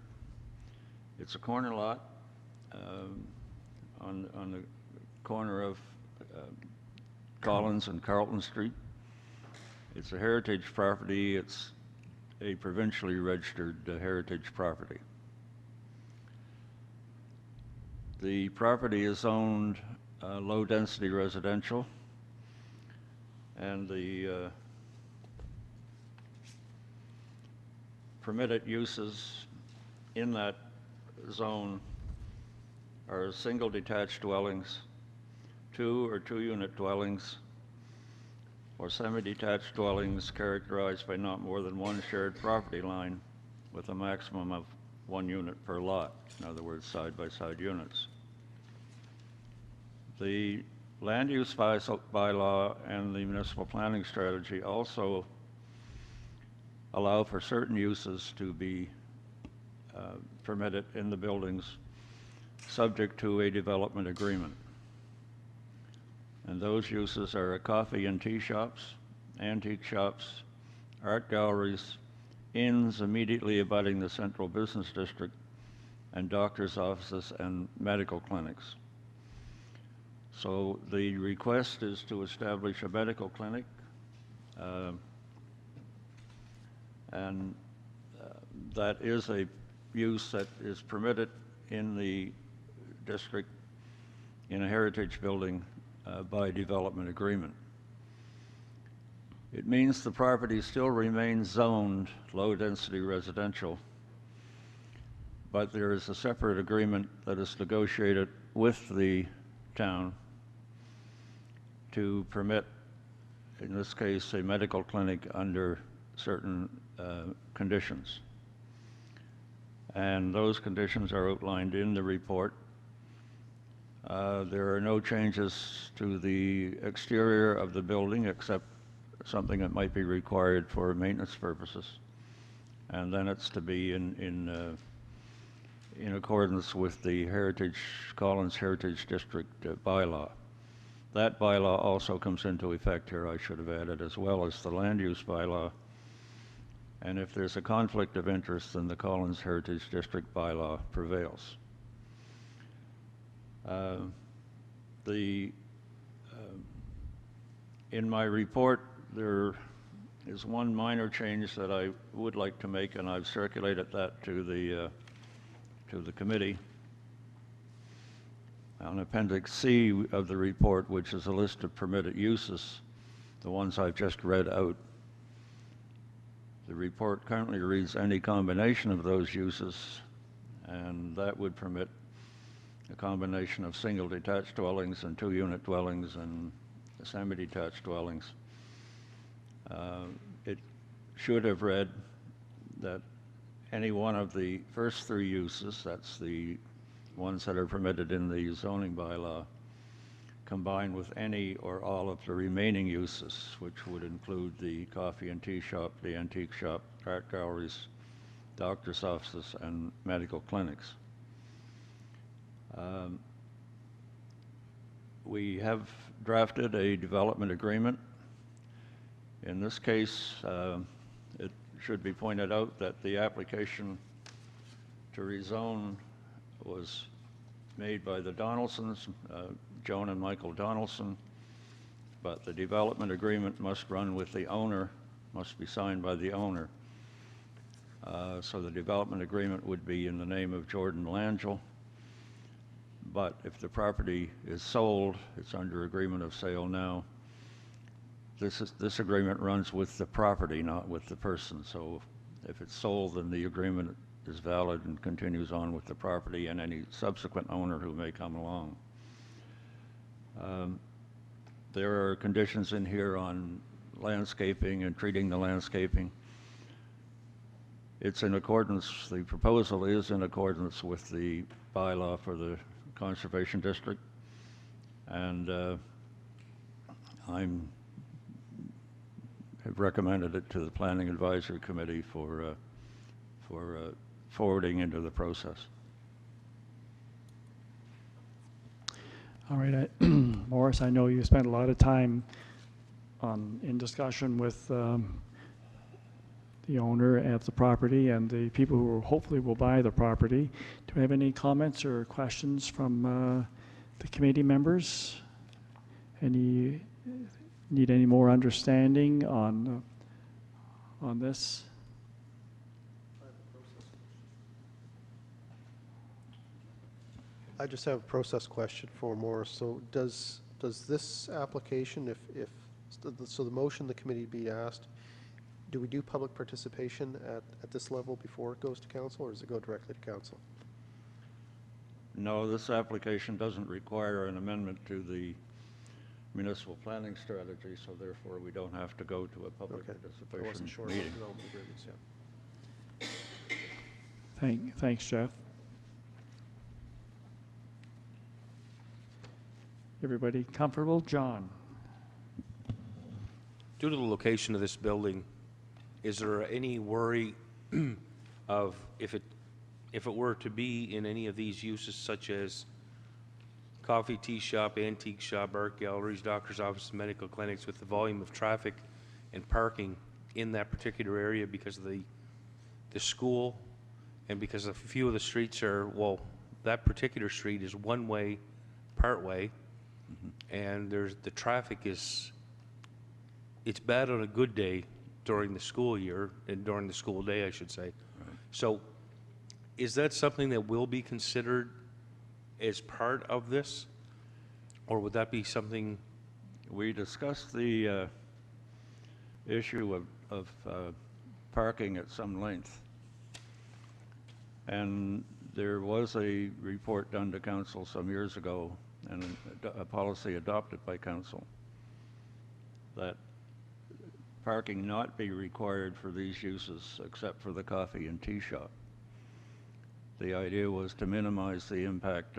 It's a corner lot on the corner of Collins and Carlton Street. It's a heritage property. It's a provincially registered heritage property. The property is owned low-density residential, and the permitted uses in that zone are single detached dwellings, 2 or 2-unit dwellings, or semi-detached dwellings characterized by not more than one shared property line with a maximum of 1 unit per lot, in other words, side-by-side units. The land use bylaw and the municipal planning strategy also allow for certain uses to be permitted in the buildings subject to a development agreement. And those uses are coffee and tea shops, antique shops, art galleries, inns immediately abutting the central business district, and doctor's offices and medical clinics. So the request is to establish a medical clinic, and that is a use that is permitted in the district in a heritage building by development agreement. It means the property still remains zoned low-density residential, but there is a separate agreement that is negotiated with the town to permit, in this case, a medical clinic under certain conditions. And those conditions are outlined in the report. There are no changes to the exterior of the building except something that might be required for maintenance purposes. And then it's to be in accordance with the Collins Heritage District bylaw. That bylaw also comes into effect here, I should have added, as well as the land use bylaw. And if there's a conflict of interest, then the Collins Heritage District bylaw prevails. In my report, there is one minor change that I would like to make, and I've circulated that to the committee. On Appendix C of the report, which is a list of permitted uses, the ones I've just read out. The report currently reads any combination of those uses, and that would permit a combination of single detached dwellings and 2-unit dwellings and semi-detached dwellings. It should have read that any one of the first 3 uses, that's the ones that are permitted in the zoning bylaw, combined with any or all of the remaining uses, which would include the coffee and tea shop, the antique shop, art galleries, doctor's offices, and medical clinics. We have drafted a development agreement. In this case, it should be pointed out that the application to rezone was made by the Donaldsons, Joan and Michael Donaldson, but the development agreement must run with the owner, must be signed by the owner. So the development agreement would be in the name of Jordan Langell, But if the property is sold, it's under agreement of sale now. This agreement runs with the property, not with the person. So if it's sold, then the agreement is valid and continues on with the property and any subsequent owner who may come along. There are conditions in here on landscaping and treating the landscaping. It's in accordance, the proposal is in accordance with the bylaw for the Conservation District. And have recommended it to the Planning Advisory Committee for forwarding into the process. All right, Morris, I know you spent a lot of time in discussion with the owner of the property and the people who hopefully will buy the property. Do we have any comments or questions from the committee members? Need any more understanding on this? I just have a process question for Morris. So does this application, so the motion the committee be asked, do we do public participation at this level before it goes to council, or does it go directly to council? No, this application doesn't require an amendment to the municipal planning strategy, so therefore we don't have to go to a public I participation wasn't sure. meeting. Development agreements, yeah. Thanks, Jeff. Everybody comfortable? John? Due to the location of this building, is there any worry of if it were to be in any of these uses, such as coffee, tea shop, antique shop, art galleries, doctor's office, medical clinics, with the volume of traffic and parking in that particular area because of the school and because a few of the streets are, well, that particular street is one-way, part-way, and the traffic is, it's bad on a good day during the school year, and during the school day, I should say. Right. So is that something that will be considered as part of this? Or would that be something? We discussed the issue of parking at some length. And there was a report done to council some years ago, and a policy adopted by council, that parking not be required for these uses except for the coffee and tea shop. The idea was to minimize the impact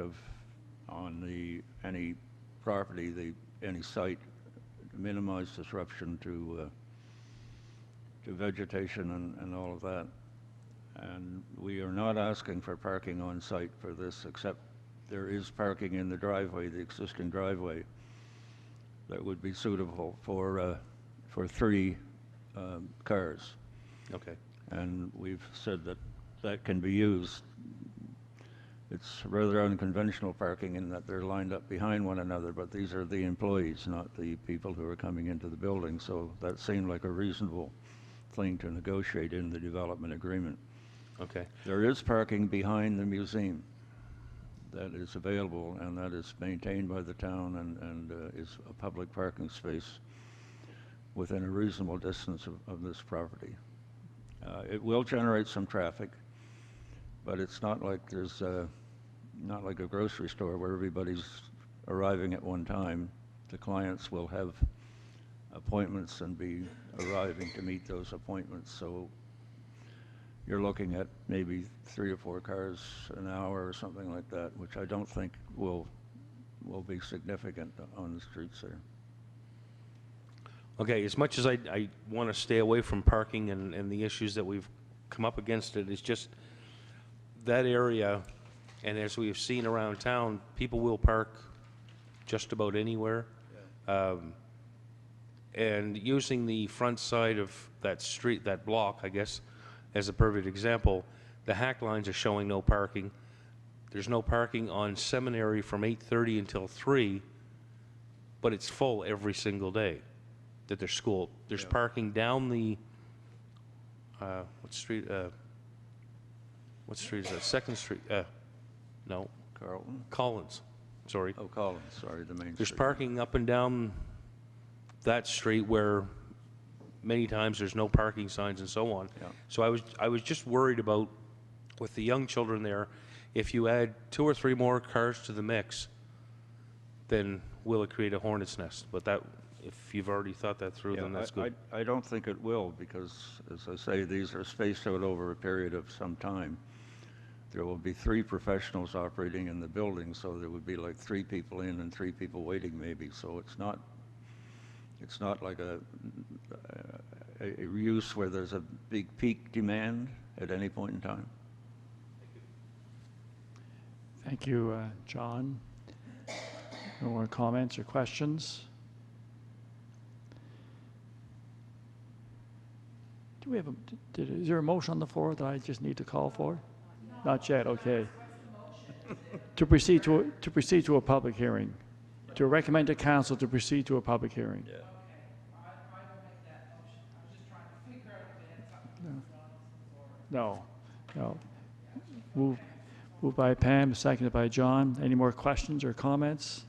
on any property, any site, to minimize disruption to vegetation and all of that. And we are not asking for parking on site for this, except there is parking in the driveway, the existing driveway, that would be suitable for 3 cars. Okay. And we've said that can be used. It's rather unconventional parking in that they're lined up behind one another, but these are the employees, not the people who are coming into the building. So that seemed like a reasonable thing to negotiate in the development agreement. Okay. There is parking behind the museum that is available, and that is maintained by the town and is a public parking space within a reasonable distance of this property. It will generate some traffic, but it's not like there's not like a grocery store where everybody's arriving at one time. The clients will have appointments and be arriving to meet those appointments. So you're looking at maybe 3 or 4 cars an hour or something like that, which I don't think will be significant on the streets there. Okay, as much as I want to stay away from parking and the issues that we've come up against, it's just that area, and as we've seen around town, people will park just about anywhere. Yeah. And using the front side of that street, that block, I guess, as a perfect example, the hack lines are showing no parking. There's no parking on Seminary from 8:30 until 3, but it's full every single day that there's school. There's parking down the, what street is that? 2nd Street? No. Carlton? Collins. sorry. Oh, Collins, sorry, the main There's street. parking up and down that street where many times there's no parking signs and so on. Yeah. So I was just worried about, with the young children there, if you add 2 or 3 more cars to the mix, then will it create a hornet's nest? But that, if you've already thought that through, then Yeah, that's good. I don't think it will, because, as I say, these are spaced out over a period of some time. There will be 3 professionals operating in the building, so there would be like 3 people in and 3 people waiting maybe. So it's not like a use where there's a big peak demand at any point in time. Thank you, John. No more comments or questions? Do we have is there a motion on the floor that I just need to call for? Not yet, okay. To proceed to a public hearing. To recommend to council to proceed to a public hearing. Okay, I will make that motion. I was just trying to figure out if they had something to do with No, no. Moved by Pam, seconded by John. Any more questions or comments?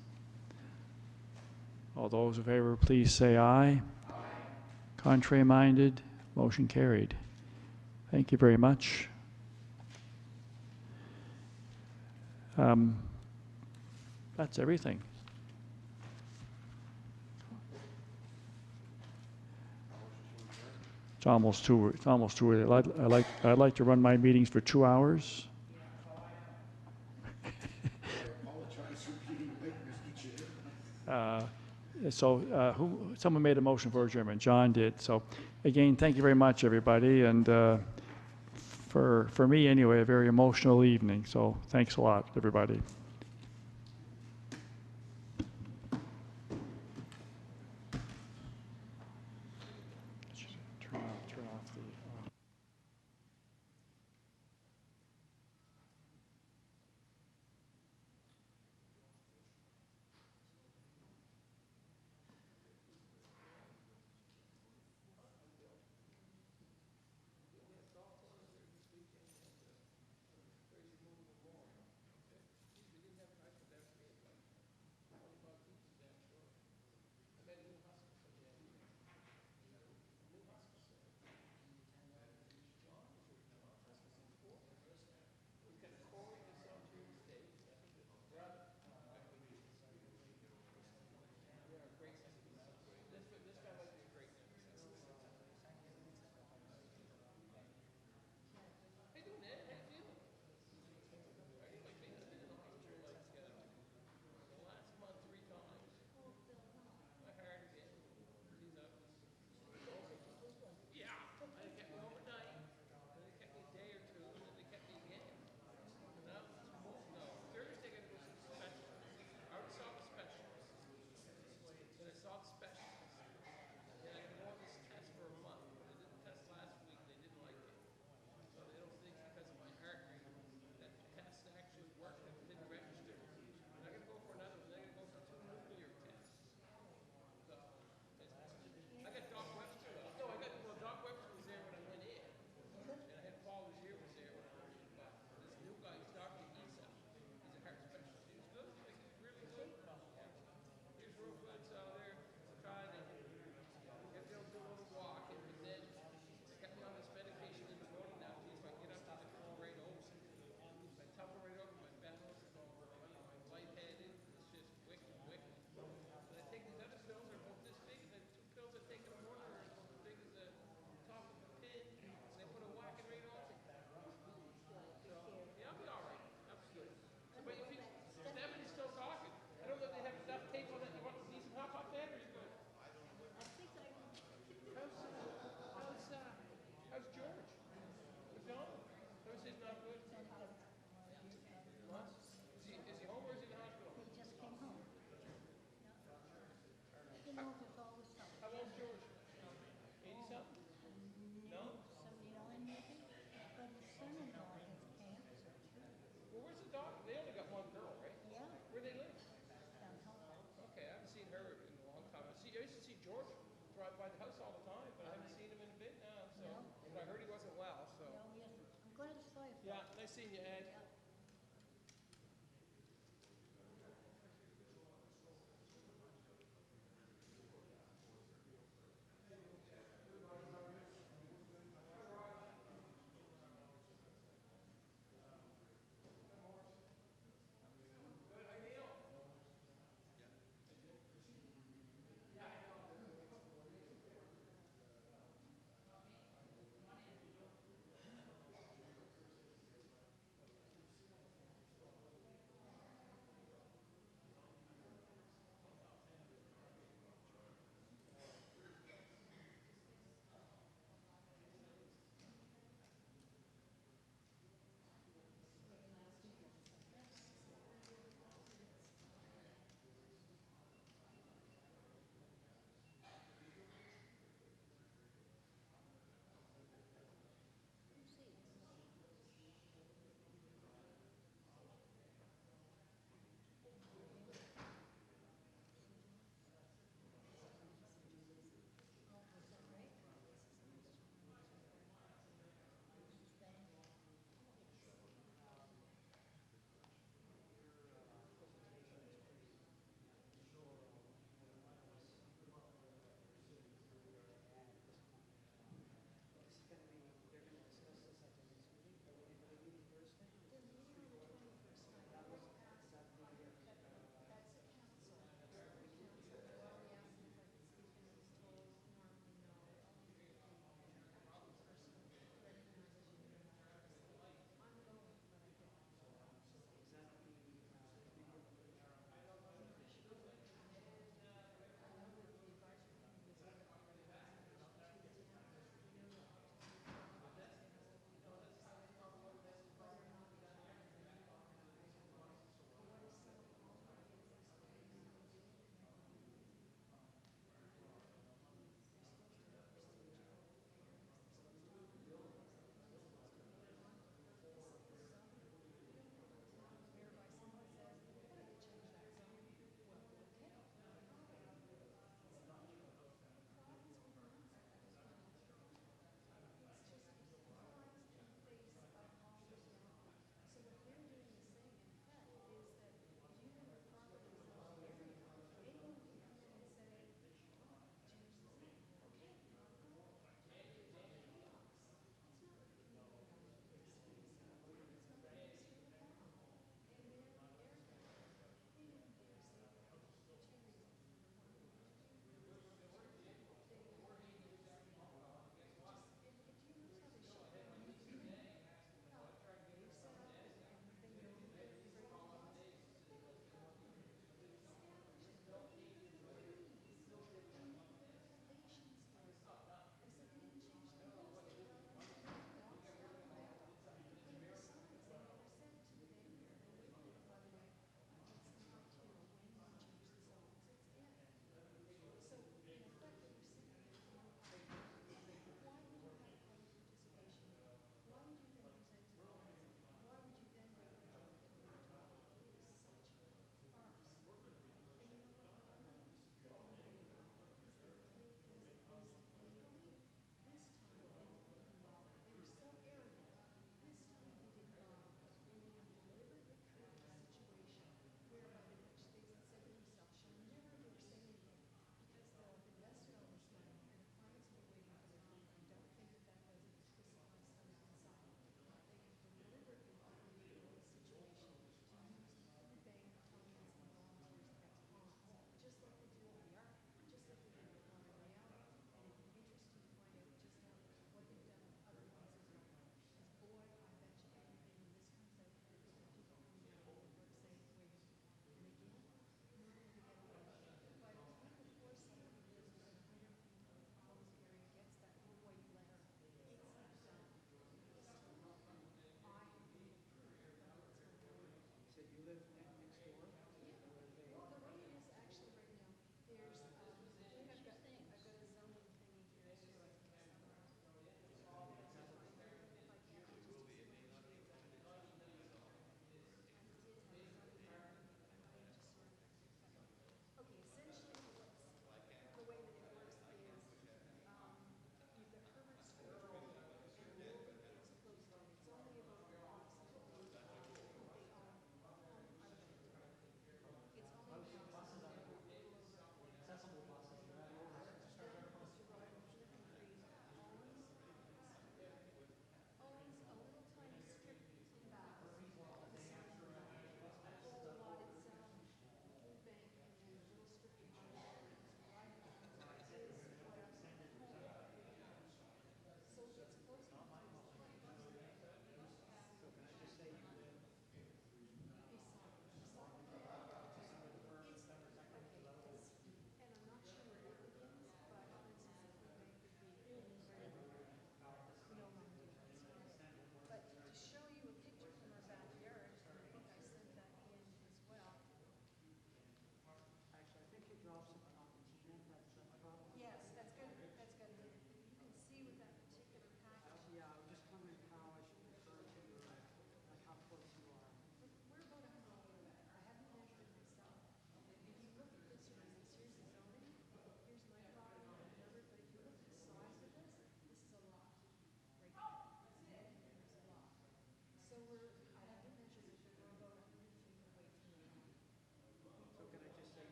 All those in favor, please say aye. Aye. Contrary minded, motion carried. Thank you very much. That's everything. It's almost too early. I'd like to run my meetings for 2 hours. Someone made a motion for adjournment. John did. So, again, thank you very much, everybody. And for me, anyway, a very emotional evening. So, thanks a lot, everybody. Turn off the.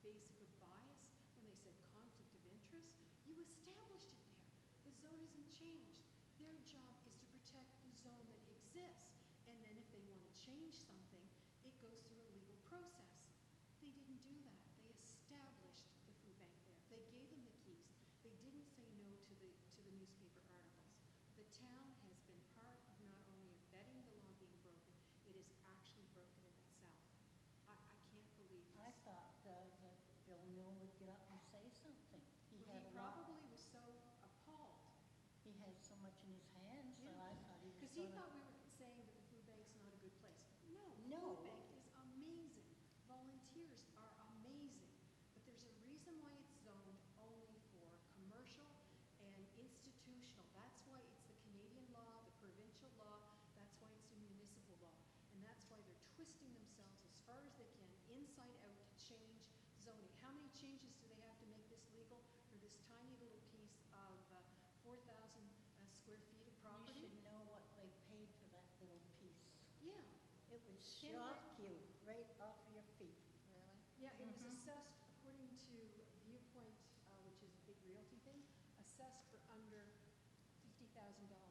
basic of bias, when they said conflict of interest, you established it there. The zone hasn't changed. Their job is to protect the zone that exists. And then if they want to change something, it goes through a legal process. They didn't do that. They established the food bank there. They gave them the keys. They didn't say no to the newspaper articles. The town has been part of not only abetting the law being broken, it is actually broken it itself. I can't believe this. I thought that Bill Mill would get up and say something. He Well, had he a lot, probably was so appalled. he had so much in his hands that I thought he was Because he gonna. thought we were saying that the food bank's not a good place. No, No. food bank is amazing. Volunteers are amazing. But there's a reason why it's zoned only for commercial and institutional. That's why it's the Canadian law, the provincial law, that's why it's the municipal law. And that's why they're twisting themselves as far as they can, inside out, to change zoning. How many changes do they have to make this legal for this tiny little piece of 4,000 square feet of You property? should know what they paid for that little piece. Yeah, It would Can I- shock you right off your feet. really? Yeah, it was assessed, according to Viewpoint, which is a big realty thing, assessed for under $50,000.